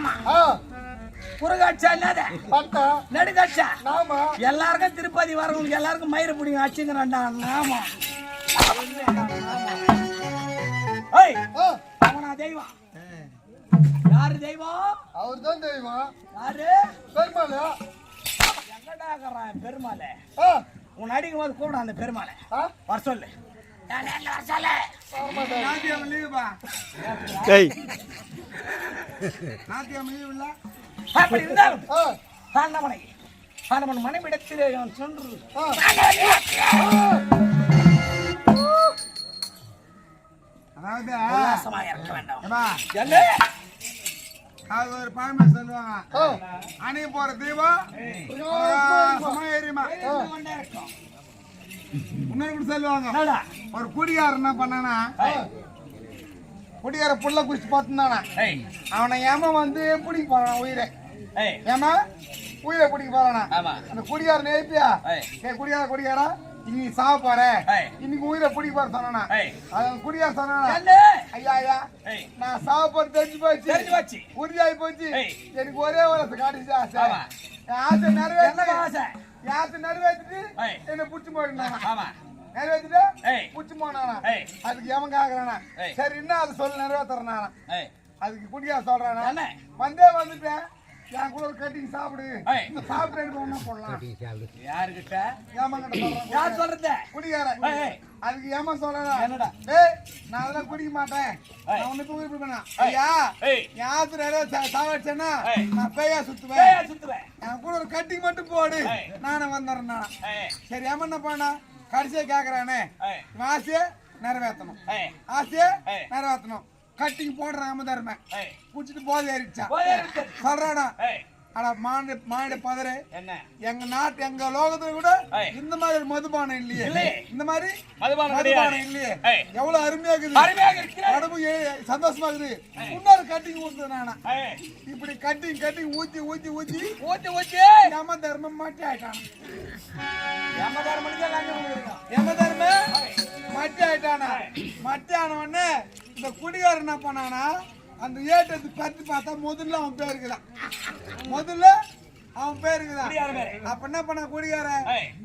ஆமா குறுகாட்சா என்னது நெடுகாட்சா எல்லாருக்கும் திருப்பதி வரவங்களுக்கு எல்லாருக்கும் மயிறு பிடிங்க அச்சுங்கிறான்டா ஆமா அவனா தெய்வம் யாரு தெய்வம் அவர் தான் தெய்வம் யாரு பெருமாளா எங்கடாக்குறான் பெருமாளே உன் அடிக்கும் போது கூட அந்த பெருமாளை வர சொல்லு அப்படி இருந்தாலும் ஆண்டவன் மனைவிடத்திலே சென்று இருக்க வேண்டாம் அது ஒரு பழமை சொல்லுவாங்க அணி போற தீபம் இன்னொரு சொல்லுவாங்க ஒரு குடியார் என்ன பண்ணானா குடியார புள்ள குடிச்சு பார்த்துனானா அவனை ஏமா வந்து பிடிக்க போறான் உயிரை ஏமா உயிரை பிடிக்க போறானா அந்த குடியார நேர்த்தியா குடியாரா இன்னைக்கு சாவ போற இன்னைக்கு உயிரை பிடிக்க போற சொன்னா அதான் குடியார் சொன்னா ஐயா ஐயா நான் சாவ போற தெரிஞ்சு போச்சு உறுதியாகி போச்சு எனக்கு ஒரே ஒரு காட்டுச்சு ஆசை ஆசை நிறைவேற்றிட்டு என்ன புடிச்சு போயிடுனானா நிறைவேற்றிட்டு புடிச்சு போனானா அதுக்கு எவன் கேக்குறானா சரி என்ன அது சொல்லு நிறைவேற்றுறானா அதுக்கு குடியார் சொல்றானா வந்தே வந்துட்டேன் என் கூட ஒரு கட்டிங் சாப்பிடு சாப்பிட்டு ஒண்ணா போடலாம் யாருக்கிட்ட யார் சொல்றது குடியார அதுக்கு ஏமா சொல்றா என்னடா நான் அதெல்லாம் குடிக்க மாட்டேன் நான் ஒண்ணு தூக்கி ஐயா யாரு சாவடிச்சேன்னா நான் பேயா சுத்துவேன் என் கூட ஒரு கட்டிங் மட்டும் போடு நானும் வந்துடுறேன் சரி ஏமா என்ன பண்ணா கடைசியா கேக்குறானே ஆசையே நிறைவேற்றணும் கட்டிங் போடுற அமதர்ம குடிச்சிட்டு போதை ஏறிச்சா சொல்றானா ஆனா மாநில பதறு எங்க நாட்டு எங்க லோகத்துல கூட இந்த மாதிரி மதுபானம் இல்லையே இந்த மாதிரி மதுபானம் இல்லையே எவ்வளவு அருமையா இருக்குது உடம்பு சந்தோஷமா இருக்குது இன்னொரு கட்டிங் ஊத்துது நானா இப்படி கட்டிங் ஊத்தி யம தர்மம் மாட்டி ஆயிட்டானா யம தர்மம் மாட்டி ஆயிட்டானா மாட்டி ஆன உடனே இந்த குடிகாரன் என்ன பண்ணானா அந்த ஏட்டு பத்தி பார்த்தா முதல்ல அவன் பேர் இருக்குதான் அப்ப என்ன பண்ண குடிகார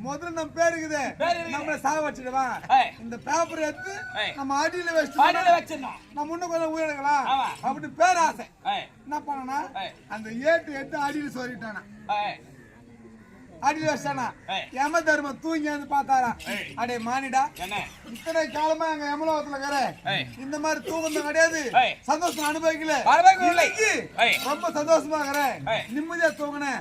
முதல்ல நம்ம பேர் இருக்குது நம்மள சாவ வச்சிடுவான் இந்த பேப்பர் எடுத்து நம்ம அடியில வச்சிடணும் நம்ம முன்ன கொஞ்சம் உயிரிழக்கலாம் அப்படி பேர் ஆசை என்ன பண்ணனா அந்த ஏட்டு எடுத்து அடியில சொல்லிட்டானா அடியில வச்சானா யம தர்மம் தூங்கி வந்து பார்த்தாரா அடே மானிடா இத்தனை காலமா எங்க யமலோகத்துல இருக்கிற இந்த மாதிரி தூக்கம் கிடையாது சந்தோஷம் அனுபவிக்கல ரொம்ப சந்தோஷமா இருக்கிறேன் நிம்மதியா தூங்கினேன்